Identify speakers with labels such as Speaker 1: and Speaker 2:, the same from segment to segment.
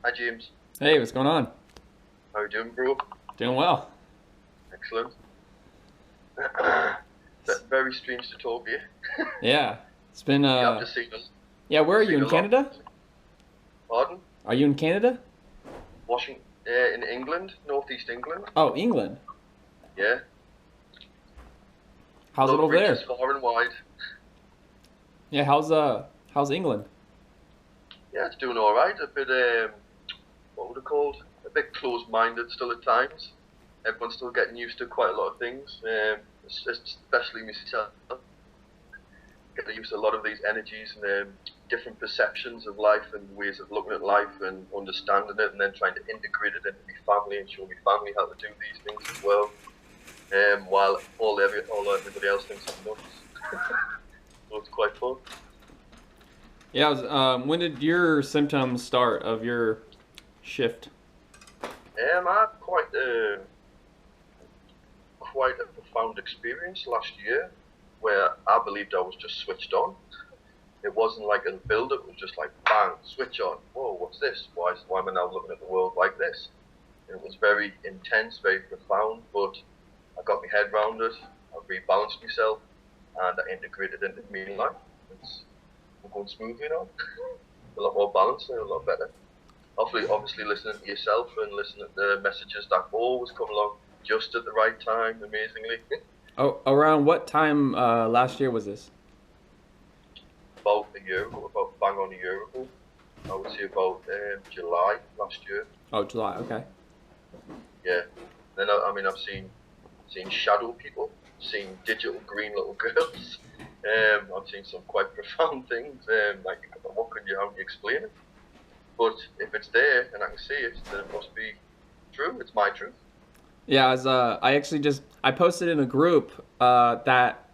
Speaker 1: Hi, James.
Speaker 2: Hey, what's going on?
Speaker 1: How you doing, bro?
Speaker 2: Doing well.
Speaker 1: Excellent. Very strange to talk to you.
Speaker 2: Yeah, it's been
Speaker 1: Yeah, I've just seen us.
Speaker 2: yeah, where are you
Speaker 1: Seen
Speaker 2: in
Speaker 1: a lot.
Speaker 2: Canada?
Speaker 1: Pardon?
Speaker 2: Are you in Canada?
Speaker 1: Washington, in England, northeast England.
Speaker 2: Oh, England.
Speaker 1: Yeah.
Speaker 2: How's it
Speaker 1: Love
Speaker 2: over
Speaker 1: reaches
Speaker 2: there?
Speaker 1: far and wide.
Speaker 2: Yeah, how's England?
Speaker 1: Yeah, it's doing all right. A bit, what would it called? A bit closed-minded still at times. Everyone's still getting used to quite a lot of things, especially myself. Getting used to a lot of these energies and different perceptions of life and ways of looking at life and understanding it, and then trying to integrate it into my family and show my family how to do these things as well. While all everybody else thinks I'm nuts. So it's quite fun.
Speaker 2: Yeah, when did your symptoms start of your shift?
Speaker 1: I had quite a profound experience last year where I believed I was just switched on. It wasn't like a build up, it was just like bang, switch on. Whoa, what's this? Why am I now looking at the world like this? And it was very intense, very profound, but I got my head around it, I rebalanced myself, and I integrated it into my life. It's going smoothly now. A lot more balanced and a lot better. Obviously listening to yourself and listening to the messages that always come along just at the right time, amazingly.
Speaker 2: Oh, around what time last year was this?
Speaker 1: About a year ago, about bang on a year ago. I would say about July last year.
Speaker 2: Oh, July. Okay.
Speaker 1: Yeah. Then I've seen shadow people, seen digital green little girls. I've seen some quite profound things. Like how do you explain it? But if it's there and I can see it, then it must be true. It's my truth.
Speaker 2: Yeah, I actually I posted in a group that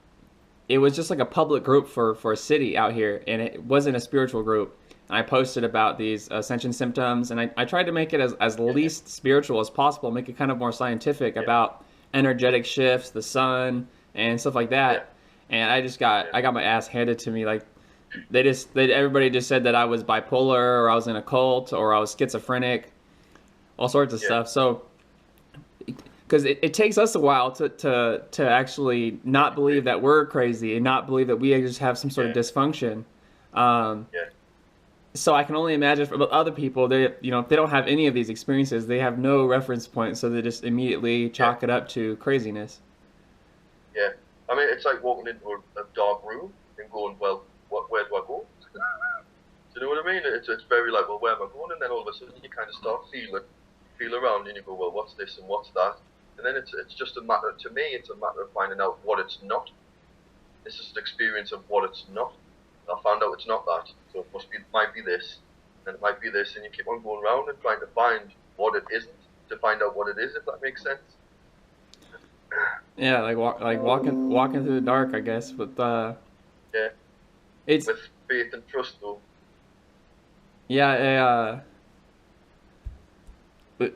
Speaker 2: it was just like a public group for a city out here, and it wasn't a spiritual group. And I posted about these ascension symptoms, and I tried to make it as
Speaker 1: Yeah,
Speaker 2: least spiritual as possible, make it kind of more scientific
Speaker 1: yeah,
Speaker 2: about energetic shifts, the sun, and stuff like
Speaker 1: yeah,
Speaker 2: that. And
Speaker 1: yeah,
Speaker 2: I got my ass handed to me. Like everybody just said that I was bipolar, or I was in a cult, or I was schizophrenic, all sorts of
Speaker 1: yeah,
Speaker 2: stuff. So because it takes us a while to actually not believe
Speaker 1: integrate.
Speaker 2: that we're crazy and not believe that we just have some sort of
Speaker 1: Yeah,
Speaker 2: dysfunction. Um,
Speaker 1: yeah,
Speaker 2: so I can only imagine for other people, if they don't have any of these experiences, they have no reference point, so they just immediately
Speaker 1: yeah,
Speaker 2: chalk it up to craziness.
Speaker 1: yeah. I mean, it's like walking into a dark room and going, well, where do I go? Do you know what I mean? It's very like, well, where am I going? And then all of a sudden you kind of start feel around, and you go, well, what's this and what's that? And then it's just a matter, to me, it's a matter of finding out what it's not. It's just an experience of what it's not. I found out it's not that, so might be this, and it might be this, and you keep on going around and trying to find what it isn't to find out what it is, if that makes sense.
Speaker 2: Yeah, like walking through the dark, I guess. But
Speaker 1: Yeah,
Speaker 2: it's
Speaker 1: with faith and trust, though.
Speaker 2: yeah, but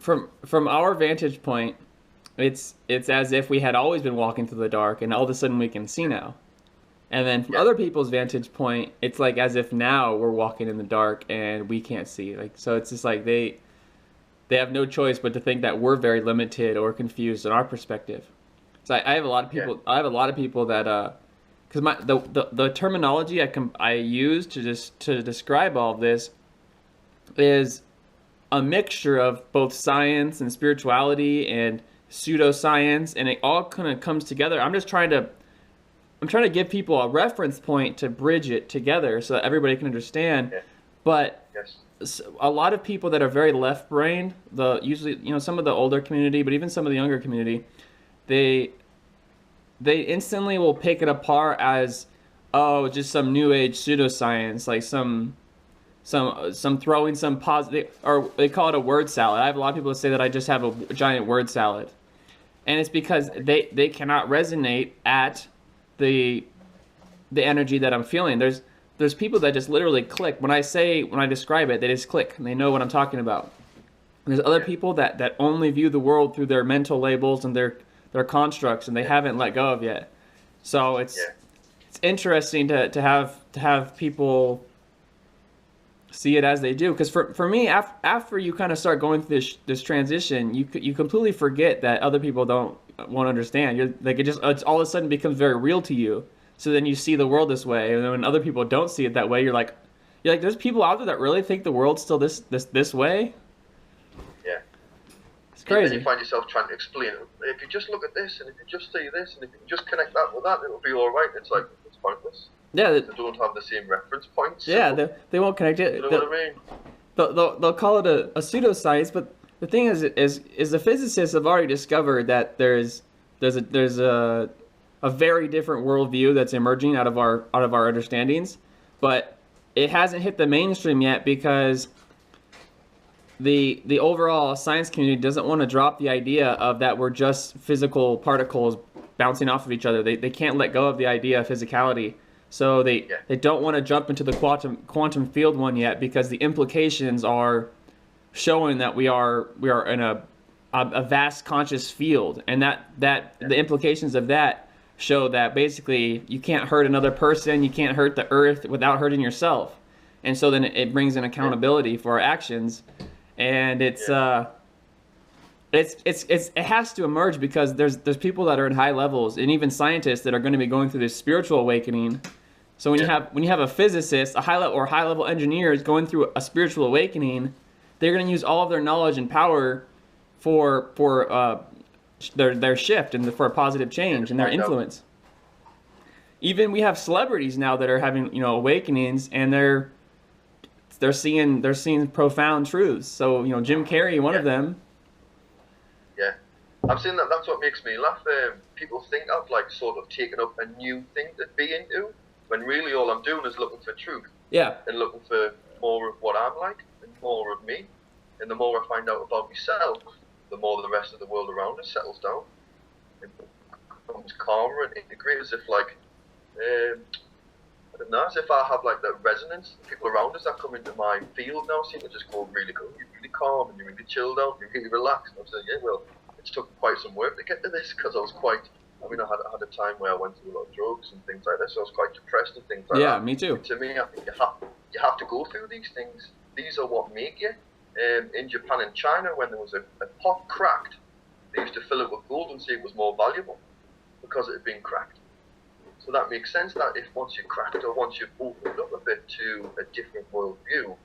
Speaker 2: from our vantage point, it's as if we had always been walking through the dark, and all of a sudden we can see
Speaker 1: Yeah,
Speaker 2: now. And then from
Speaker 1: yeah,
Speaker 2: other people's vantage point, it's like as if now we're walking in the dark and we can't see. Like so, it's just like they have no choice but to think that we're very limited or confused in our perspective. So I have a lot of
Speaker 1: yeah,
Speaker 2: people. I have a lot of people that because the terminology I use to describe all of this is a mixture of both science and spirituality and pseudoscience, and it all kind of comes together. I'm trying to give people a reference point to bridge it together so that everybody can understand.
Speaker 1: yeah,
Speaker 2: But
Speaker 1: yes,
Speaker 2: a lot of people that are very left brained, the usually some of the older community, but even some of the younger community, they they instantly will pick it apart as, oh, just some new age pseudoscience, like some throwing some positive, or they call it a word salad. I have a lot of people that say that I just have a giant word salad, and it's because
Speaker 1: right,
Speaker 2: they cannot resonate at the the energy that I'm feeling. There's people that just literally click when I describe it. They just click and they know what I'm talking about. And there's other
Speaker 1: yeah,
Speaker 2: people that only view the world through their mental labels and their constructs, and they
Speaker 1: yeah,
Speaker 2: haven't let go of yet. So
Speaker 1: yeah,
Speaker 2: it's interesting to have people see it as they do. Because for me, after you kind of start going through this transition, you completely forget that other people won't understand. You're like, it's all of a sudden becomes very real to you. So then you see the world this way, and then when other people don't see it that way, you're like, there's people out there that really think the world's still this way.
Speaker 1: Yeah.
Speaker 2: It's crazy.
Speaker 1: And you find yourself trying to explain it. If you just look at this, and if you just see this, and if you can just connect that with that, it'll be all right. It's like, it's pointless.
Speaker 2: Yeah.
Speaker 1: They don't have the same reference points.
Speaker 2: Yeah, they won't connect it.
Speaker 1: You know what I mean?
Speaker 2: They'll call it a pseudoscience, but the thing is the physicists have already discovered that there's a very different worldview that's emerging out of our understandings, but it hasn't hit the mainstream yet because the overall science community doesn't want to drop the idea of that we're just physical particles bouncing off of each other. They can't let go of the idea of physicality. So they don't want to jump into the quantum field one yet because the implications are showing that we are in a vast conscious field, and that the implications of that show that basically you can't hurt another person, you can't hurt the earth without hurting yourself, and so then it brings in accountability for our actions, and it has to emerge because there's people that are at high levels and even scientists that are going to be going through this spiritual awakening. So when you have a physicist, a high level engineers going through a spiritual awakening, they're going to use all of their knowledge and power for their shift and for a positive change and their influence. Even we have celebrities now that are having awakenings, and they're seeing profound truths. So Jim Carrey, one of them.
Speaker 1: Yeah, I've seen that. That's what makes me laugh. People think I've like sort of taken up a new thing to be into, when really all I'm doing is looking for truth.
Speaker 2: Yeah.
Speaker 1: And looking for more of what I'm like and more of me. And the more I find out about myself, the more the rest of the world around us settles down. It becomes calmer and integrated, as if like, I don't know, as if I have like that resonance. People around us that come into my field now seem to just go really cool. You're really calm and you're really chilled out, you're really relaxed. And I'm saying, yeah, well, it took quite some work to get to this because I had a time where I went through a lot of drugs and things like this, so I was quite depressed and things like that.
Speaker 2: Yeah, me too.
Speaker 1: To me, I think you have to go through these things. These are what make you. In Japan and China, when there was a pot cracked, they used to fill it with gold and say it was more valuable because it had been cracked. So that makes sense that if once you're cracked or once you've opened up a bit to a different worldview,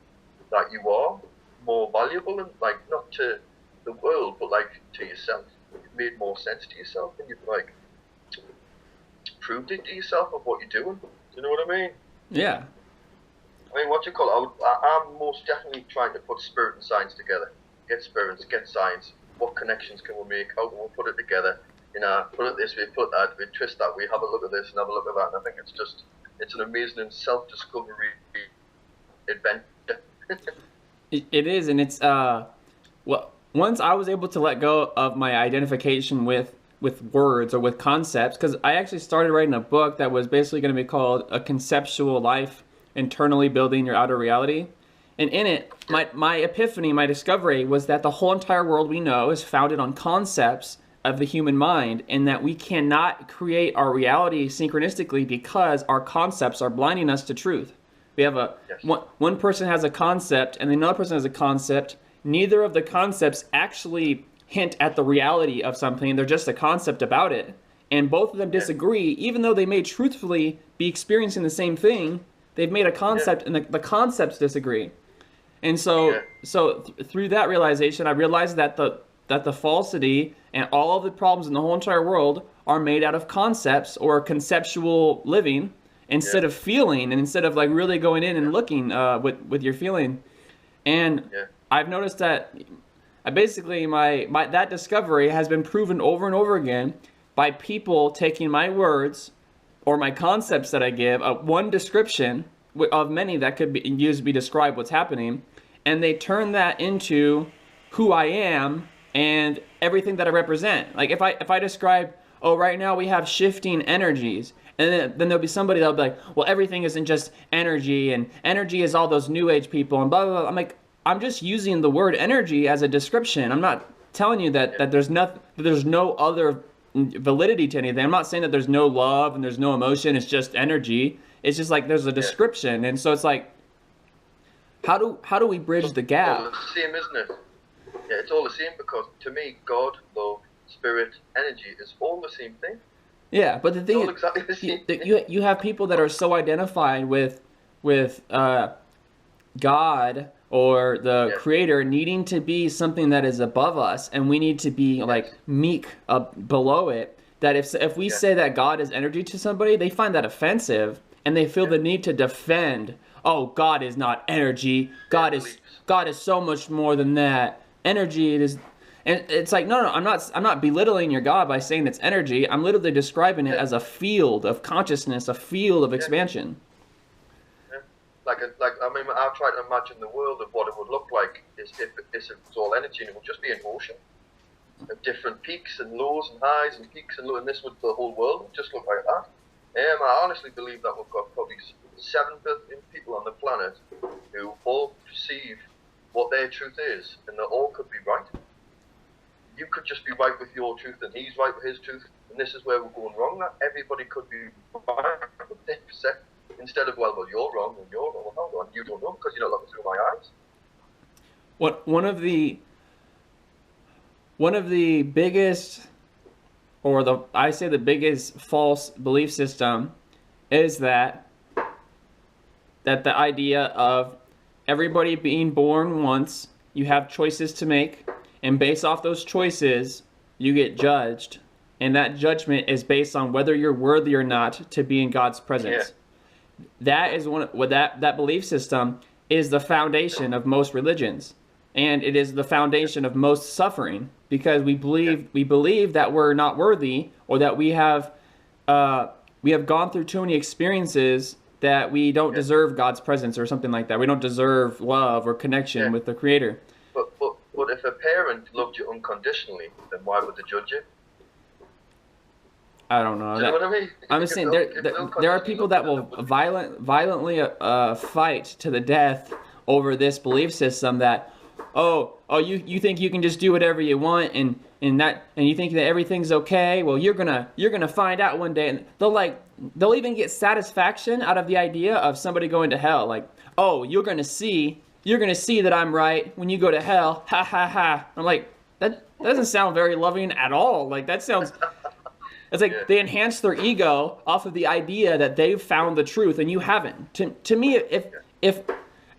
Speaker 1: that you are more valuable, and like not to the world, but like to yourself. You've made more sense to yourself, and you've like proved it to yourself of what you're doing. Do you know what I mean?
Speaker 2: Yeah.
Speaker 1: I mean, what you call it? I'm most definitely trying to put spirit and science together. Get spirits, get science. What connections can we make? How can we put it together? Put it this way, put that, we twist that, we have a look at this and have a look at that. And I think it's an amazing self-discovery adventure.
Speaker 2: It is, and it's once I was able to let go of my identification with words or with concepts, because I actually started writing a book that was basically going to be called A Conceptual Life, Internally Building Your Outer Reality. And in it, my epiphany, my discovery was that the whole entire world we know is founded on concepts of the human mind, and that we cannot create our reality synchronistically because our concepts are blinding us to truth. We have one person has a concept and another person has a concept. Neither of the concepts actually hint at the reality of something. They're just a concept about it. And both of them disagree, even though they may truthfully be experiencing the same thing. They've made a concept, and the concepts disagree. And so through that realization, I realized that the falsity and all of the problems in the whole entire world are made out of concepts or conceptual living instead of feeling, and instead of like really going in and looking with your feeling. And I've noticed that basically my that discovery has been proven over and over again by people taking my words or my concepts that I give, one description of many that could be used to be describe what's happening, and they turn that into who I am and everything that I represent. Like if I describe, right now we have shifting energies, and then there'll be somebody that'll be like, well, everything isn't just energy, and energy is all those new age people, and blah, blah, blah. I'm like, I'm just using the word energy as a description. I'm not telling you that there's no other validity to anything. I'm not saying that there's no love and there's no emotion. It's just energy. It's just like there's a description. And so it's like How do we bridge the
Speaker 1: It's all
Speaker 2: gap?
Speaker 1: the same, isn't it? Yeah, it's all the same because to me, God, love, spirit, energy is all the same thing.
Speaker 2: Yeah, but the
Speaker 1: It's
Speaker 2: thing
Speaker 1: all
Speaker 2: is,
Speaker 1: exactly the same thing.
Speaker 2: you have people that are so identified with God or the
Speaker 1: Yeah,
Speaker 2: creator needing to be something that is above us, and we need to be like
Speaker 1: yes,
Speaker 2: meek up below it, that if we
Speaker 1: yeah,
Speaker 2: say that God is energy to somebody, they find that offensive and they feel
Speaker 1: yeah.
Speaker 2: the need to defend, oh, God is not energy,
Speaker 1: Their beliefs.
Speaker 2: God is so much more than that, energy it is. And it's like, no, I'm not belittling your God by saying it's energy. I'm literally describing it
Speaker 1: Yeah,
Speaker 2: as a field of consciousness, a field of
Speaker 1: yeah,
Speaker 2: expansion.
Speaker 1: yeah. Like I mean, I try to imagine the world of what it would look like is if it was all energy and it would just be an ocean of different peaks and lows and highs and peaks and lows, and this would the whole world would just look like that. I honestly believe that we've got probably 7 billion people on the planet who all perceive what their truth is, and they all could be right. You could just be right with your truth, and he's right with his truth, and this is where we're going wrong. That everybody could be right with 10%, instead of well, you're wrong and you're wrong. Well, hold on, you don't know because you're not looking through my eyes.
Speaker 2: What one of the biggest, or the I say the biggest false belief system is that the idea of everybody being born once, you have choices to make, and based off those choices, you get judged, and that judgment is based on whether you're worthy or not to be in God's presence. That is that belief system is the foundation of most religions, and it is the foundation of most suffering, because we believe that we're not worthy, or that we have gone through too many experiences that we don't deserve God's presence or something like that. We don't deserve love or connection with the Creator.
Speaker 1: But if a parent loved you unconditionally, then why would they judge you?
Speaker 2: I don't know.
Speaker 1: Do you know what I mean?
Speaker 2: I'm just saying there are people that will violently fight to the death over this belief system that you think you can just do whatever you want, and you think that everything's okay. Well, you're gonna find out one day, and they'll even get satisfaction out of the idea of somebody going to hell. Like, oh, you're gonna see that I'm right when you go to hell. Ha ha ha. I'm like, that doesn't sound very loving at all. Like, that sounds. It's like they enhance their ego off of the idea that they've found the truth and you haven't. To me, if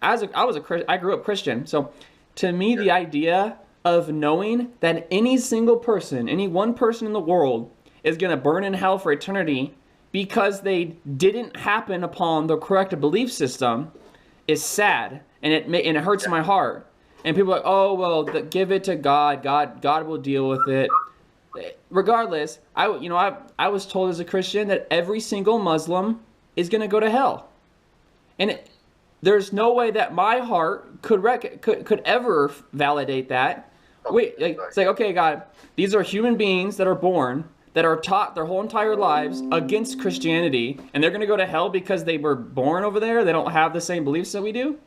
Speaker 2: I grew up Christian, so to me the idea of knowing that any single person, any one person in the world is going to burn in hell for eternity because they didn't happen upon the correct belief system is sad, and it hurts my heart. And people are like, oh well, give it to God. God will deal with it. Regardless, I was told as a Christian that every single Muslim is going to go to hell, and there's no way that my heart could ever validate that. It's like, okay, God, these are human beings that are born, that are taught their whole entire lives against Christianity, and they're going to go to hell because they were born over there. They don't have the same beliefs that we do.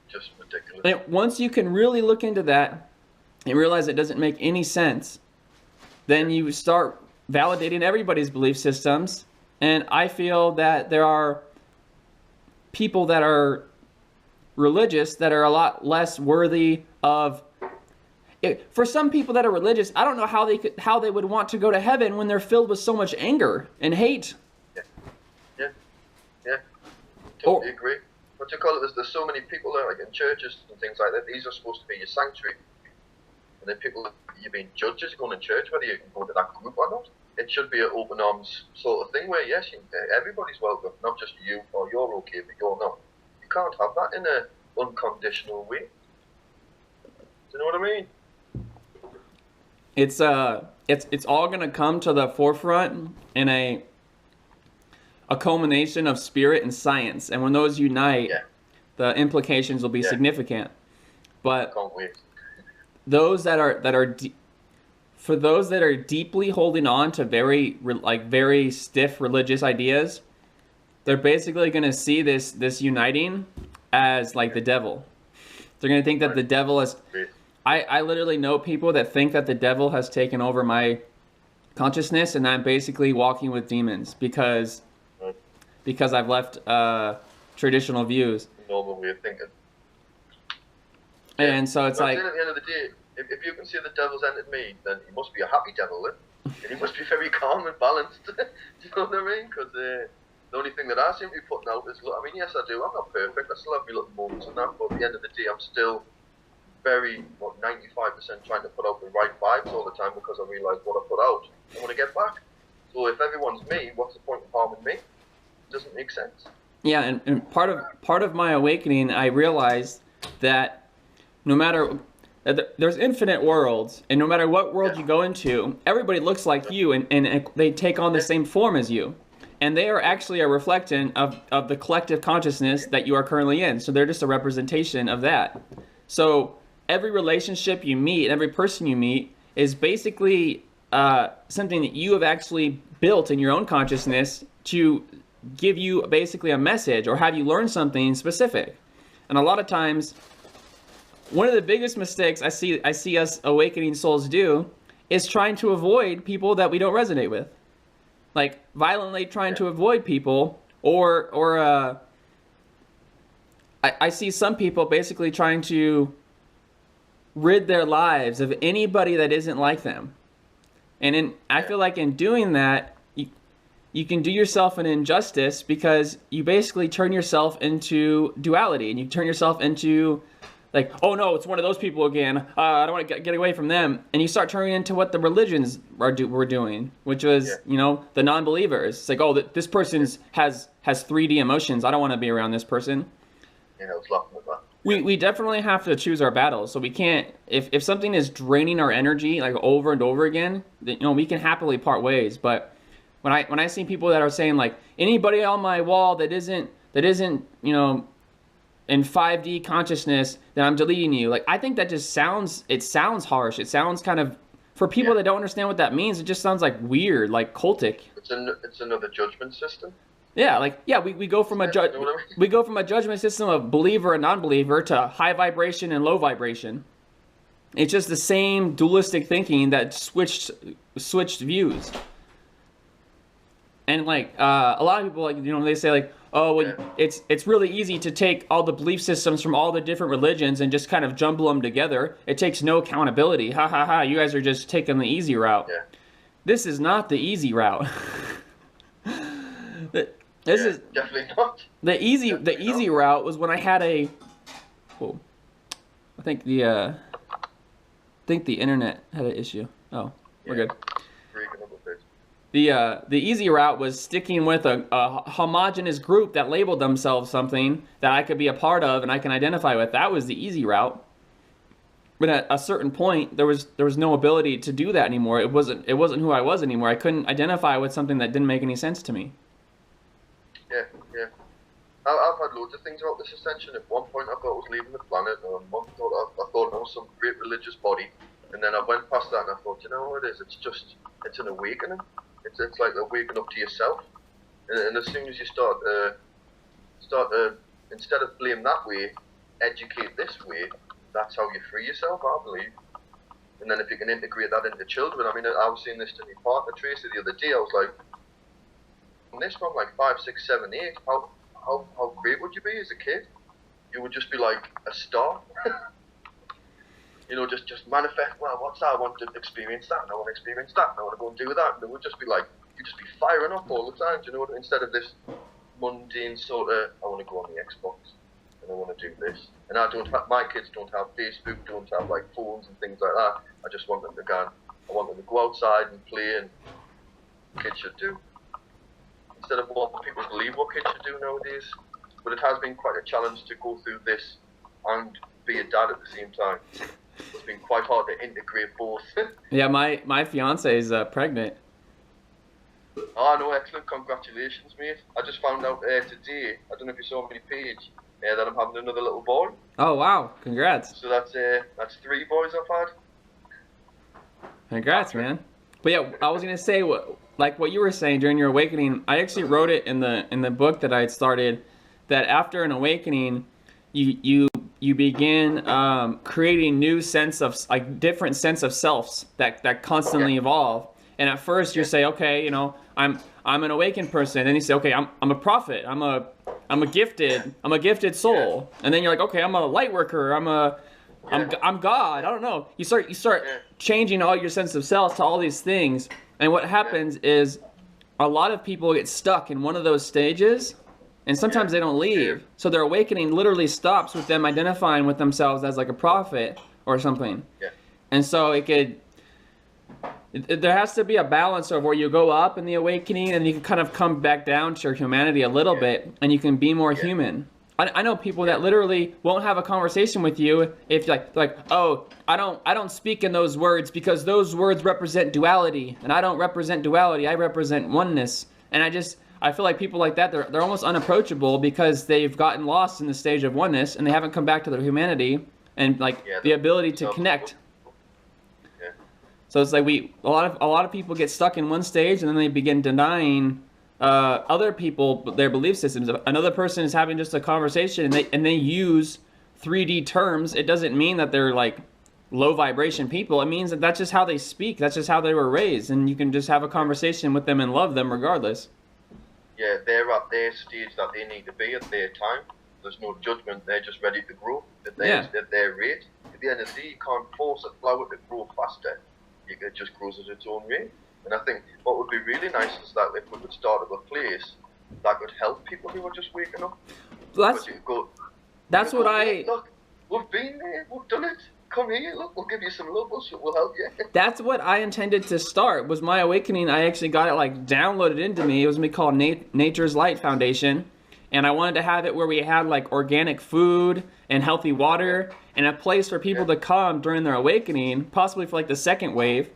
Speaker 1: Just ridiculous.
Speaker 2: And once you can really look into that and realize it doesn't make any sense, then you start validating everybody's belief systems. And I feel that there are people that are religious that are a lot less worthy of it. For some people that are religious, I don't know how they would want to go to heaven when they're filled with so much anger and hate.
Speaker 1: Yeah. Totally agree. What you call it? There's so many people there, like in churches and things like that. These are supposed to be your sanctuary. And then people, you're being judges going to church, whether you can go to that group or not. It should be an open arms sort of thing where, yes, everybody's welcome, not just you, or you're okay, but you're not. You can't have that in an unconditional way. Do you know what I mean?
Speaker 2: It's all going to come to the forefront in a culmination of spirit and science. And when those unite, the implications will be significant. But
Speaker 1: can't wait.
Speaker 2: Those that are for those that are deeply holding on to very stiff religious ideas, they're basically going to see this uniting as like the devil. They're going to think that the devil is. I literally know people that think that the devil has taken over my consciousness, and I'm basically walking with demons because I've left traditional views.
Speaker 1: Normal way of thinking.
Speaker 2: And so it's like,
Speaker 1: at the end of the day, if you can say the devil's entered me, then he must be a happy devil, then. And he must be very calm and balanced. Do you know what I mean? Because the only thing that I seem to be putting out is, look, I mean, yes, I do. I'm not perfect. I still have my little moments and that. But at the end of the day, I'm still very, 95% trying to put out the right vibes all the time because I realise what I put out, I want to get back. So if everyone's me, what's the point of harming me? It doesn't make sense.
Speaker 2: Yeah, and part of my awakening, I realized that no matter there's infinite worlds, and no matter what world you go into, everybody looks like you, and they take on the same form as you, and they are actually a reflection of the collective consciousness that you are currently in. So they're just a representation of that. So every relationship you meet, every person you meet, is basically something that you have actually built in your own consciousness to give you basically a message or have you learn something specific. And a lot of times, one of the biggest mistakes I see us awakening souls do is trying to avoid people that we don't resonate with, like violently trying to avoid people, or I see some people basically trying to rid their lives of anybody that isn't like them, and I feel like in doing that, you can do yourself an injustice because you basically turn yourself into duality, and you turn yourself into like, oh no, it's one of those people again. I don't want to get away from them. And you start turning into what the religions were doing, which was, the non-believers. It's like, oh, this person has 3D emotions. I don't want to be around this person.
Speaker 1: It's laughing at that.
Speaker 2: We definitely have to choose our battles. So we can't, if something is draining our energy like over and over again, then, we can happily part ways. But when I see people that are saying like, anybody on my wall that isn't in 5D consciousness, then I'm deleting you. Like, I think that just sounds harsh. It sounds kind of, for people that don't understand what that means, it just sounds like weird, like cultic.
Speaker 1: It's another judgment system.
Speaker 2: Yeah, we go from we go from a judgment system of believer and non-believer to high vibration and low vibration. It's just the same dualistic thinking that switched views. And like a lot of people, they say like, oh, well, it's really easy to take all the belief systems from all the different religions and just kind of jumble them together. It takes no accountability. Ha ha ha! You guys are just taking the easy route. Yeah. This is not the easy route. This is
Speaker 1: definitely not.
Speaker 2: The easy route was when I had I think the internet had an issue. Oh, we're good. The easy route was sticking with a homogenous group that labeled themselves something that I could be a part of and I can identify with. That was the easy route. But at a certain point, there was no ability to do that anymore. It wasn't who I was anymore. I couldn't identify with something that didn't make any sense to me.
Speaker 1: Yeah. I've had loads of things about this ascension. At one point, I thought I was leaving the planet, and I thought I was some great religious body. And then I went past that, and I thought, you know what it is? It's an awakening. It's like waking up to yourself, and as soon as you start instead of blame that way, educate this way. That's how you free yourself, I believe. And then if you can integrate that into children, I mean, I was saying this to my partner Tracy the other day. I was like, this from like 5, 6, 7, 8. How great would you be as a kid? You would just be like a star. Just manifest, well, what's that? I want to experience that, and I want to experience that, and I want to go and do that. And it would just be like, you'd just be firing up all the time, instead of this mundane sort of, I want to go on the Xbox, and I want to do this. And my kids don't have Facebook, don't have like phones and things like that. I just want them to go outside and play, and kids should do. Instead of what people believe what kids should do nowadays. But it has been quite a challenge to go through this and be a dad at the same time. It's been quite hard to integrate both.
Speaker 2: Yeah, my fiance is pregnant.
Speaker 1: Oh no, excellent! Congratulations, mate. I just found out today. I don't know if you saw on my page that I'm having another little boy.
Speaker 2: Oh wow! Congrats.
Speaker 1: So that's 3 boys I've had.
Speaker 2: Congrats, man. But yeah, I was gonna say what you were saying during your awakening. I actually wrote it in the book that I had started. That after an awakening, you begin creating new different sense of selves that constantly evolve. And at first you say, okay, I'm an awakened person. And you say, okay, I'm a prophet. I'm a gifted soul. And then you're like, okay, I'm a light worker. I'm a I'm God. I don't know. You start changing all your sense of self to all these things, and what happens is a lot of people get stuck in one of those stages, and sometimes they don't leave. So their awakening literally stops with them identifying with themselves as like a prophet or something. And so there has to be a balance of where you go up in the awakening and you can kind of come back down to your humanity a little bit, and you can be more human. I know people that literally won't have a conversation with you if like, oh, I don't speak in those words because those words represent duality, and I don't represent duality, I represent oneness. And I feel like people like that, they're almost unapproachable because they've gotten lost in the stage of oneness and they haven't come back to their humanity and like the ability to connect. So it's like a lot of people get stuck in one stage and then they begin denying other people their belief systems. Another person is having just a conversation and they use 3D terms. It doesn't mean that they're like low vibration people. It means that that's just how they speak. That's just how they were raised, and you can just have a conversation with them and love them regardless.
Speaker 1: Yeah, they're at their stage that they need to be at their time. There's no judgment. They're just ready to grow at their rate. At the end of the day, you can't force a flower to grow faster. It just grows at its own rate. And I think what would be really nice is that if we could start at a place that could help people who are just waking up.
Speaker 2: Look,
Speaker 1: we've been there, we've done it. Come here, look, we'll give you some love, we'll help you.
Speaker 2: That's what I intended to start, was my awakening. I actually got it like downloaded into me. It was called Nature's Light Foundation. And I wanted to have it where we had like organic food and healthy water and a place for people to come during their awakening, possibly for like the second wave.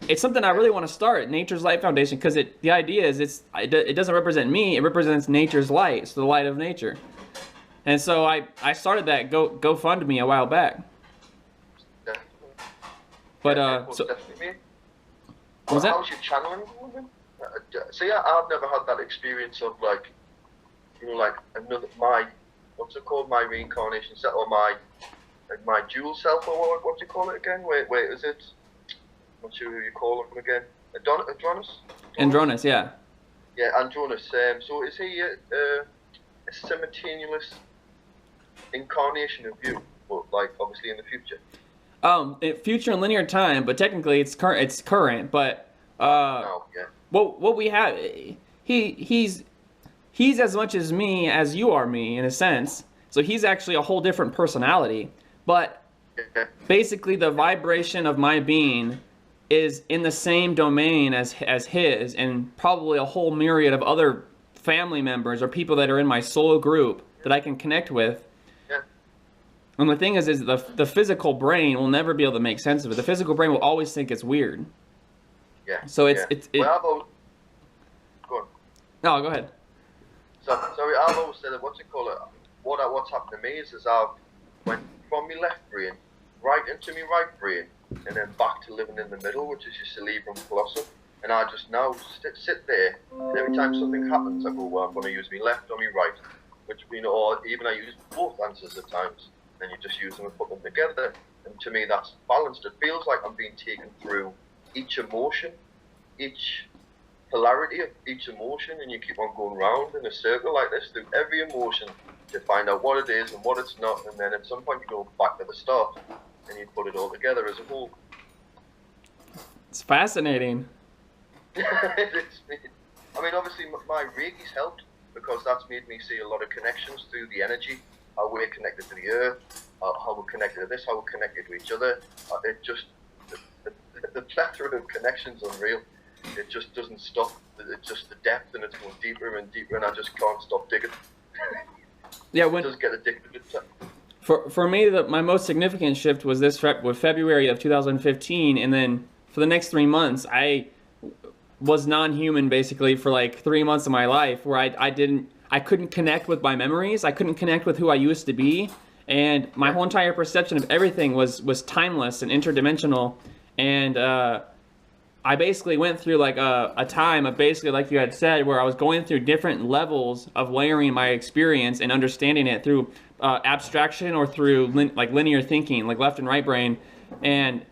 Speaker 2: It's something I really want to start, Nature's Light Foundation, because the idea is it doesn't represent me, it represents nature's light, so the light of nature. And so I started that GoFundMe a while back. But
Speaker 1: how's your channeling going? See, I've never had that experience of like, like what's it called, my reincarnation self, or my dual self, or what do you call it again? Wait, is it? I'm not sure who you call him again. Andronus?
Speaker 2: Andronus, yeah.
Speaker 1: Yeah, Andronus. So is he a simultaneous incarnation of you, but like obviously in the future?
Speaker 2: Future and linear time, but technically it's current. But what we have, he's as much as me as you are me in a sense. So he's actually a whole different personality. But basically, the vibration of my being is in the same domain as his, and probably a whole myriad of other family members or people that are in my soul group that I can connect with. And the thing is the physical brain will never be able to make sense of it. The physical brain will always think it's weird.
Speaker 1: Yeah.
Speaker 2: So
Speaker 1: go on.
Speaker 2: No, go ahead.
Speaker 1: So I've always said that what's happened to me is I've went from my left brain right into my right brain, and then back to living in the middle, which is your cerebrum colossum. And I just now sit there, and every time something happens, I go, well, I'm going to use my left or my right, which or even I use both answers at times. Then you just use them and put them together. And to me, that's balanced. It feels like I'm being taken through each emotion, each polarity of each emotion, and you keep on going round in a circle like this through every emotion to find out what it is and what it's not, and then at some point you go back to the start and you put it all together as a whole.
Speaker 2: It's fascinating.
Speaker 1: I mean, obviously my Reiki's helped because that's made me see a lot of connections through the energy, how we're connected to the earth, how we're connected to this, how we're connected to each other. It just, the plethora of connections is unreal. It just doesn't stop. It's just the depth, and it's going deeper and deeper, and I just can't stop digging.
Speaker 2: Yeah,
Speaker 1: it does get addicted.
Speaker 2: For me, my most significant shift was February of 2015, and then for the next 3 months, I was non-human basically for like 3 months of my life, where I couldn't connect with my memories, I couldn't connect with who I used to be, and my whole entire perception of everything was timeless and interdimensional, and I basically went through like a time of basically, like you had said, where I was going through different levels of layering my experience and understanding it through abstraction or through linear thinking, like left and right brain, and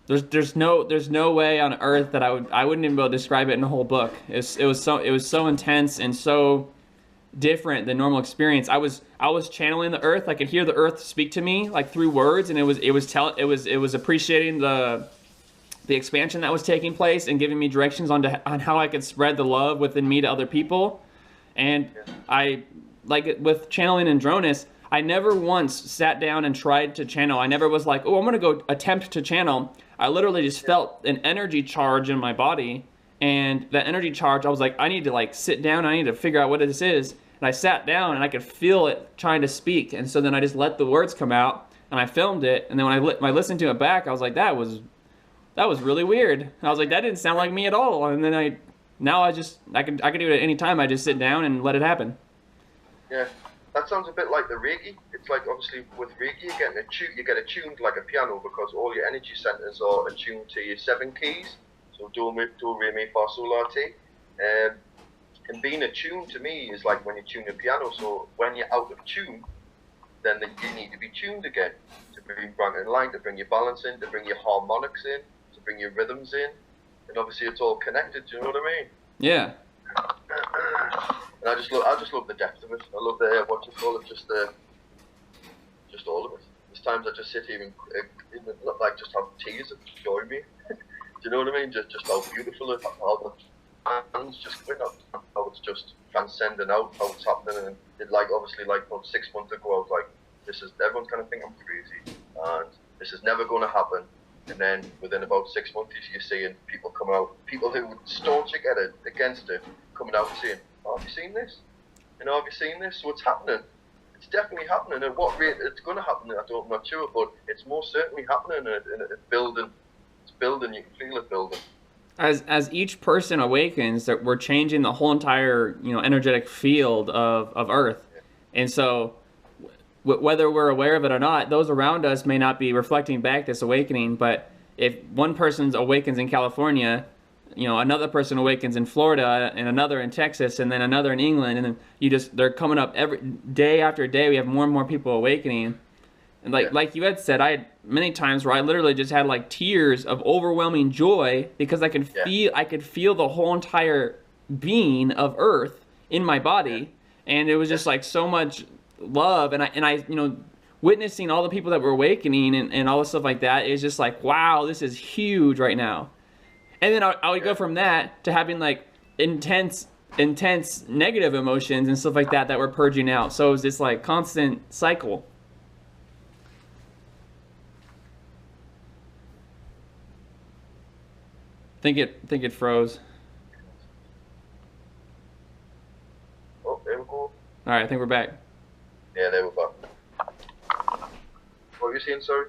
Speaker 2: there's no way on earth that I wouldn't even be able to describe it in a whole book. It was so intense and so different than normal experience. I was channeling the earth. I could hear the earth speak to me like through words, and it was appreciating the expansion that was taking place and giving me directions on how I could spread the love within me to other people. And I, like with channeling and Dronus, I never once sat down and tried to channel. I never was like, oh, I'm going to go attempt to channel. I literally just felt an energy charge in my body. And that energy charge, I was like, I need to like sit down. I need to figure out what this is. And I sat down and I could feel it trying to speak. And so then I just let the words come out and I filmed it. And then when I listened to it back, I was like, that was really weird. And I was like, that didn't sound like me at all. And then I can do it at any time. I just sit down and let it happen.
Speaker 1: Yeah. That sounds a bit like the Reiki. It's like, obviously, with Reiki, you get attuned like a piano because all your energy centers are attuned to your 7 keys. So do, re, mi, fa, sol, la, ti. And being attuned to me is like when you tune a piano. So when you're out of tune, then you need to be tuned again to bring back in line, to bring your balance in, to bring your harmonics in, to bring your rhythms in. And obviously, it's all connected. Do you know what I mean?
Speaker 2: Yeah.
Speaker 1: And I just love the depth of it. I love the just all of it. There's times I just sit here and not like just have tears of joy me. Do you know what I mean? Just how beautiful it, how the hands just going up, how it's just transcending out, how it's happening. And it like obviously like about 6 months ago I was like, everyone's gonna think I'm crazy, and this is never gonna happen. And then within about 6 months you're seeing people come out, people who would staunch against it, coming out and saying, oh, have you seen this? You know, have you seen this? So it's happening. It's definitely happening. At what rate it's going to happen, I'm not sure, but it's most certainly happening, and it's building. It's building. You can feel it building.
Speaker 2: As each person awakens, that we're changing the whole entire energetic field of Earth, and so whether we're aware of it or not, those around us may not be reflecting back this awakening. But if one person awakens in California, another person awakens in Florida, and another in Texas, and then another in England, and then they're coming up every day after day. We have more and more people awakening, and like you had said, I had many times where I literally just had like tears of overwhelming joy because I could feel the whole entire being of Earth in my body, and it was just like so much love, and I witnessing all the people that were awakening and all the stuff like that is just like, wow, this is huge right now. And then I would go from that to having like intense negative emotions and stuff like that we're purging out. So it was this like constant cycle. Think it froze.
Speaker 1: Oh, there we go.
Speaker 2: All right, I think we're back.
Speaker 1: Yeah, there we go. What were you saying, sorry?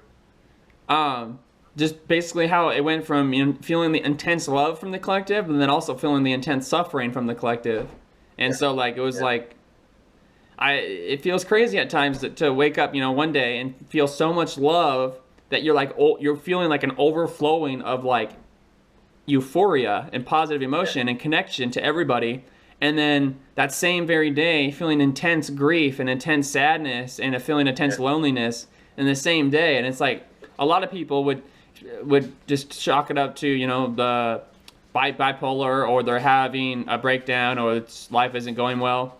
Speaker 2: Just basically how it went from feeling the intense love from the collective, and then also feeling the intense suffering from the collective, and so like it was like, it feels crazy at times to wake up one day and feel so much love that you're feeling like an overflowing of like euphoria and positive emotion and connection to everybody, and then that same very day feeling intense grief and intense sadness and feeling intense loneliness in the same day. And it's like a lot of people would just chalk it up to the bipolar, or they're having a breakdown, or life isn't going well.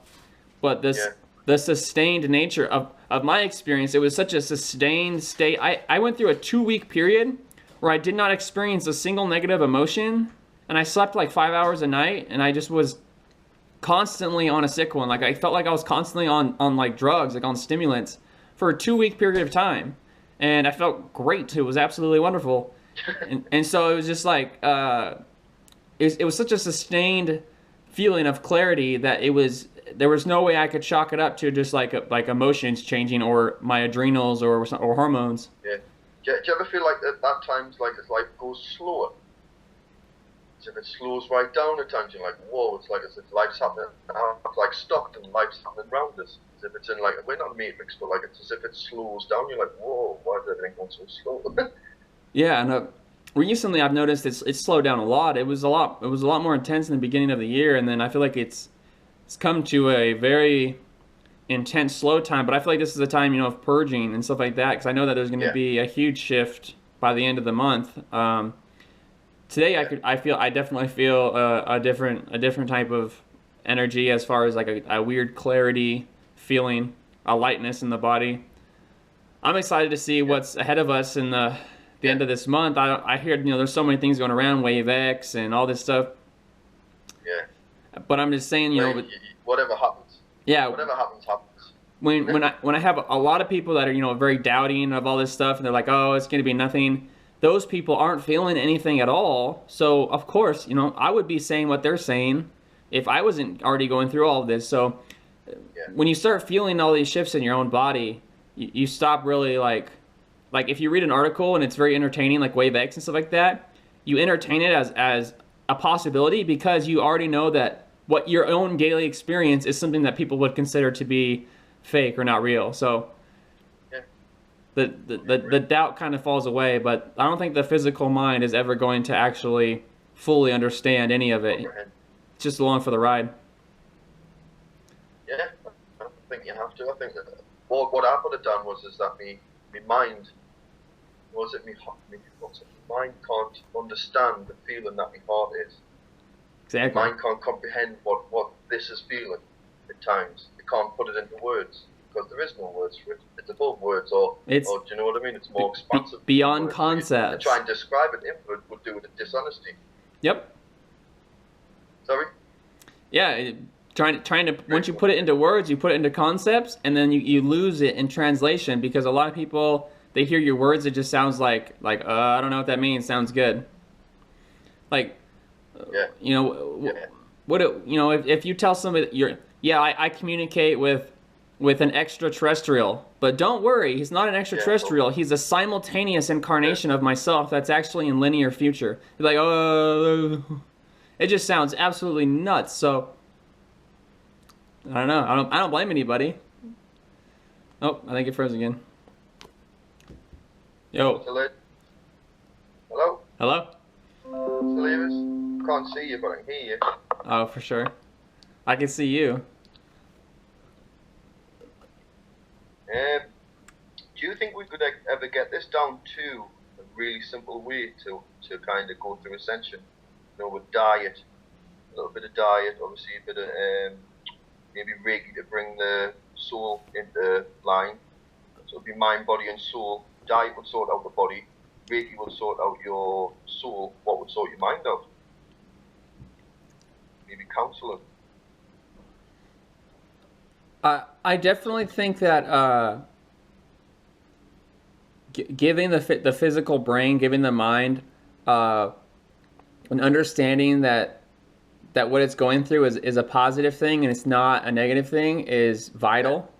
Speaker 2: But the sustained nature of my experience, it was such a sustained state. I went through a 2-week period where I did not experience a single negative emotion, and I slept like 5 hours a night, and I just was constantly on a sick one. Like I felt like I was constantly on like drugs, like on stimulants for a 2-week period of time. And I felt great. It was absolutely wonderful. And so it was just like, it was such a sustained feeling of clarity that there was no way I could chalk it up to just like emotions changing or my adrenals or hormones.
Speaker 1: Yeah. Do you ever feel like at times like as life goes slower? As if it slows right down at times, you're like, whoa, it's like as if life's happening, it's like stopped and life's happening around us. As if it's in like, we're not a matrix, but like it's as if it slows down. You're like, whoa, why is everything going so slow?
Speaker 2: Yeah, and recently I've noticed it's slowed down a lot. It was a lot more intense in the beginning of the year, and then I feel like it's come to a very intense slow time. But I feel like this is a time of purging and stuff like that, because I know that there's going to be a huge shift by the end of the month. Today I definitely feel a different type of energy as far as like a weird clarity feeling, a lightness in the body. I'm excited to see what's ahead of us in the end of this month. I hear, there's so many things going around, Wave X and all this stuff.
Speaker 1: Yeah.
Speaker 2: But I'm just saying,
Speaker 1: whatever happens.
Speaker 2: Yeah.
Speaker 1: Whatever happens, happens.
Speaker 2: When I have a lot of people that are, very doubting of all this stuff, and they're like, oh, it's going to be nothing. Those people aren't feeling anything at all. So, of course, I would be saying what they're saying if I wasn't already going through all of this. So, when you start feeling all these shifts in your own body, you stop really like if you read an article and it's very entertaining, like Wave X and stuff like that, you entertain it as a possibility because you already know that what your own daily experience is something that people would consider to be fake or not real. So the doubt kind of falls away, but I don't think the physical mind is ever going to actually fully understand any of it. It's just along for the ride.
Speaker 1: Yeah, I don't think you have to. I think that what I would have done was that me mind, mind can't understand the feeling that my heart is.
Speaker 2: Exactly.
Speaker 1: Mind can't comprehend what this is feeling at times. It can't put it into words because there is no words for it. It's above words, or do you know what I mean? It's more expansive.
Speaker 2: Beyond concepts.
Speaker 1: To try and describe it inward would do with a dishonesty.
Speaker 2: Yep.
Speaker 1: Sorry?
Speaker 2: Yeah, trying to once you put it into words, you put it into concepts, and then you lose it in translation because a lot of people, they hear your words, it just sounds like I don't know what that means. Sounds good. Like, if you tell somebody I communicate with an extraterrestrial, but don't worry, he's not an extraterrestrial. He's a simultaneous incarnation of myself that's actually in linear future. You're like, oh, it just sounds absolutely nuts. So I don't know. I don't blame anybody. Oh, I think it froze again. Yo.
Speaker 1: Hello?
Speaker 2: Hello?
Speaker 1: Zealous? Can't see you, but I can hear you.
Speaker 2: Oh, for sure. I can see you.
Speaker 1: Do you think we could ever get this down to a really simple way to kind of go through Ascension? With diet, a little bit of diet, obviously a bit of maybe Reiki to bring the soul into line. So it'd be mind, body, and soul. Diet would sort out the body. Reiki would sort out your soul. What would sort your mind out? Maybe counseling.
Speaker 2: I definitely think that giving the physical brain, giving the mind an understanding that what it's going through is a positive thing and it's not a negative thing is vital.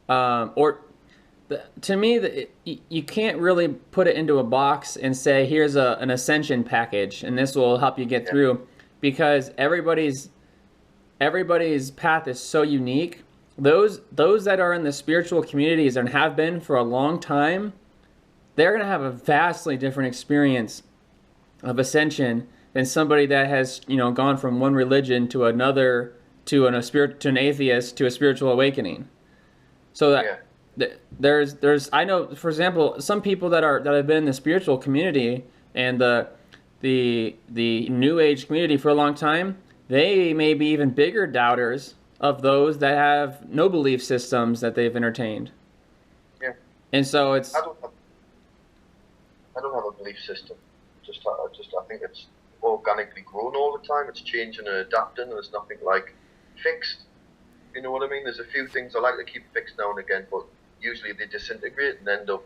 Speaker 2: To me, you can't really put it into a box and say, here's an Ascension package and this will help you get through, because everybody's path is so unique. Those that are in the spiritual communities and have been for a long time, they're going to have a vastly different experience of Ascension than somebody that has gone from one religion to another, to an atheist, to a spiritual awakening. So that there's I know, for example, some people that have been in the spiritual community and the New Age community for a long time, they may be even bigger doubters of those that have no belief systems that they've entertained.
Speaker 1: Yeah.
Speaker 2: And so it's.
Speaker 1: I don't have a belief system. I think it's organically grown all the time. It's changing and adapting, and there's nothing like fixed. You know what I mean? There's a few things I like to keep fixed now and again, but usually they disintegrate and end up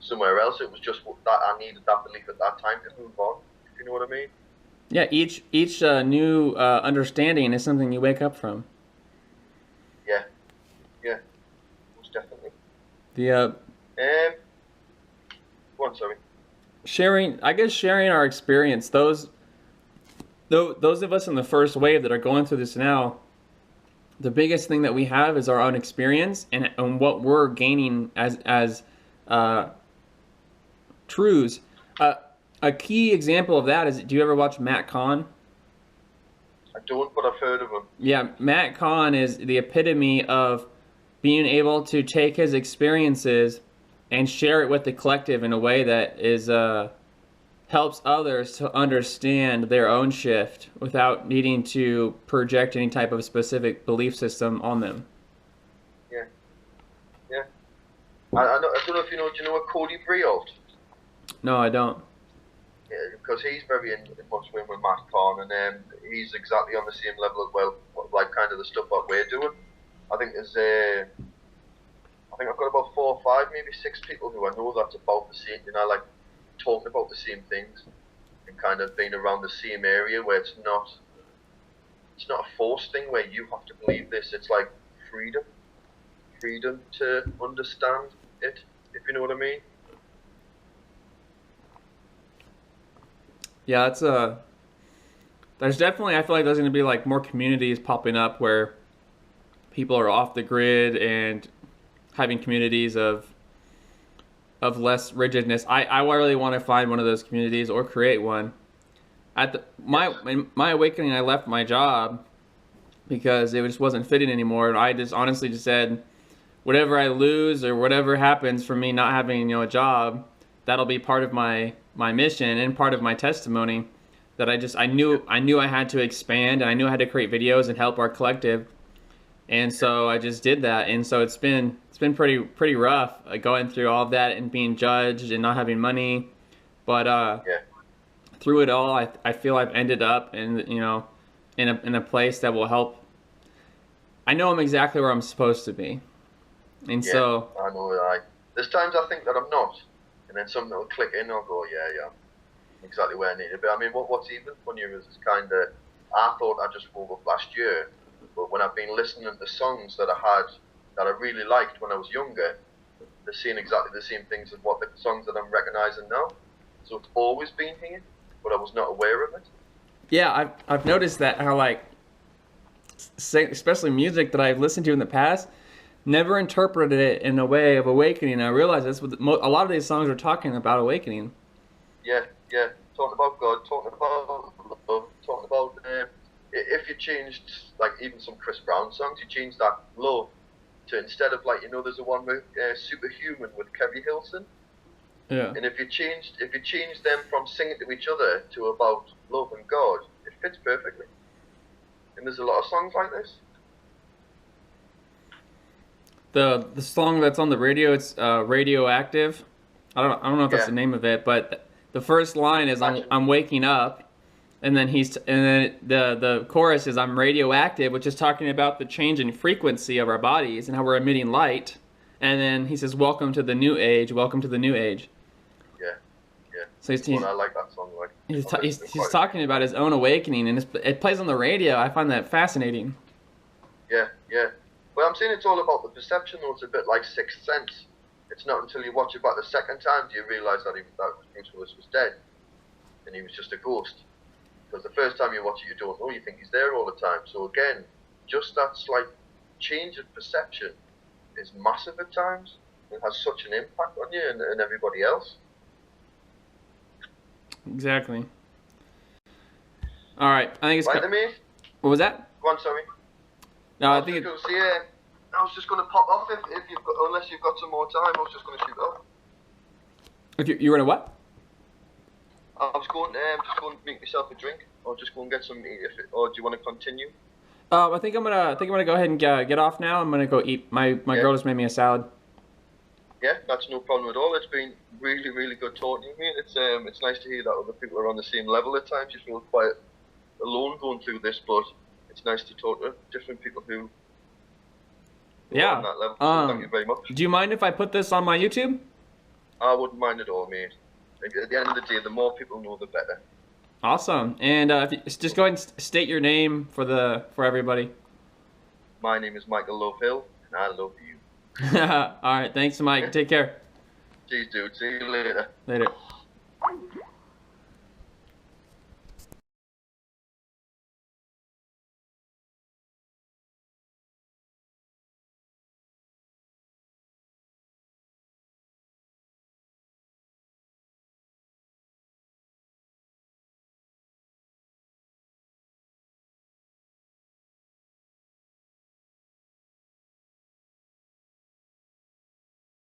Speaker 1: somewhere else. It was just that I needed that belief at that time to move on. You know what I mean?
Speaker 2: Yeah. Each new understanding is something you wake up from.
Speaker 1: Yeah, most definitely.
Speaker 2: Go
Speaker 1: on, sorry.
Speaker 2: Sharing our experience. Those of us in the first wave that are going through this now, the biggest thing that we have is our own experience and what we're gaining as truths. A key example of that is, do you ever watch Matt Kahn?
Speaker 1: I don't, but I've heard of him.
Speaker 2: Yeah, Matt Kahn is the epitome of being able to take his experiences and share it with the collective in a way that is helps others to understand their own shift without needing to project any type of specific belief system on them.
Speaker 1: Yeah, yeah. I don't know if you know. Do you know a Cody Briot?
Speaker 2: No, I don't.
Speaker 1: Yeah, because he's very in much with Matt Kahn, and he's exactly on the same level as well, like kind of the stuff that we're doing. I think I've got about 4 or 5, maybe 6 people who I know that's about the same, like talking about the same things and kind of being around the same area where it's not a forced thing where you have to believe this. It's like freedom to understand it, if you know what I mean.
Speaker 2: Yeah, there's definitely, I feel like there's going to be like more communities popping up where people are off the grid and having communities of less rigidness. I really want to find one of those communities or create one. In my awakening, I left my job because it just wasn't fitting anymore, and I just honestly just said, whatever I lose or whatever happens from me not having a job, that'll be part of my mission and part of my testimony. That I knew I had to expand, and I knew I had to create videos and help our collective, and so I just did that. And so it's been pretty rough going through all of that and being judged and not having money, but through it all, I feel I've ended up in a place that will help. I know I'm exactly where I'm supposed to be, and so
Speaker 1: I know. There's times I think that I'm not, and then something will click in. I'll go, yeah, exactly where I need to be. I mean, what's even funnier is kind of, I thought I just woke up last year, but when I've been listening to songs that I really liked when I was younger, they're saying exactly the same things as what the songs that I'm recognizing now. So it's always been here, but I was not aware of it.
Speaker 2: Yeah, I've noticed that how especially music that I've listened to in the past, never interpreted it in a way of awakening. I realize that's what a lot of these songs are talking about, awakening.
Speaker 1: Yeah, talking about God, talking about love, talking about if you changed like even some Chris Brown songs, you changed that love to, instead of there's a one with Superhuman with Kevin Hilson.
Speaker 2: Yeah.
Speaker 1: And if you changed them from singing to each other to about love and God, it fits perfectly. And there's a lot of songs like this.
Speaker 2: The song that's on the radio, it's Radioactive. I don't know if that's the name of it, but the first line is I'm waking up, and then the chorus is I'm radioactive, which is talking about the change in frequency of our bodies and how we're emitting light. And then he says, welcome to the new age, welcome to the new age.
Speaker 1: Yeah.
Speaker 2: So
Speaker 1: I like that song.
Speaker 2: He's talking about his own awakening, and it plays on the radio. I find that fascinating.
Speaker 1: Yeah. Well, I'm saying it's all about the perception, though. It's a bit like Sixth Sense. It's not until you watch it back the second time do you realise that Bruce Willis was dead, and he was just a ghost. Because the first time you watch it, you don't know. You think he's there all the time. So again, just that slight change of perception is massive at times. It has such an impact on you and everybody else.
Speaker 2: Exactly. All right, I think it's
Speaker 1: right, mate.
Speaker 2: What was that?
Speaker 1: Go on, sorry.
Speaker 2: No, I think
Speaker 1: I was just going to pop off unless you've got some more time. I was just going to shoot off.
Speaker 2: If you were in a what?
Speaker 1: I was going just going to make myself a drink, or just go and get some meat. Or do you want to continue?
Speaker 2: I think I'm gonna go ahead and get off now. I'm gonna go eat. My girl just made me a salad.
Speaker 1: Yeah, that's no problem at all. It's been really, really good talking to you. It's nice to hear that other people are on the same level at times. You feel quite alone going through this, but it's nice to talk to different people who are on that level. So thank you very much.
Speaker 2: Do you mind if I put this on my YouTube?
Speaker 1: I wouldn't mind at all, mate. At the end of the day, the more people know, the better.
Speaker 2: Awesome. And if you, just go ahead and state your name for everybody.
Speaker 1: My name is Michael Lovehill, and I love you.
Speaker 2: All right. Thanks, Mike. Take care.
Speaker 1: Cheers, dude. See you later.
Speaker 2: Later.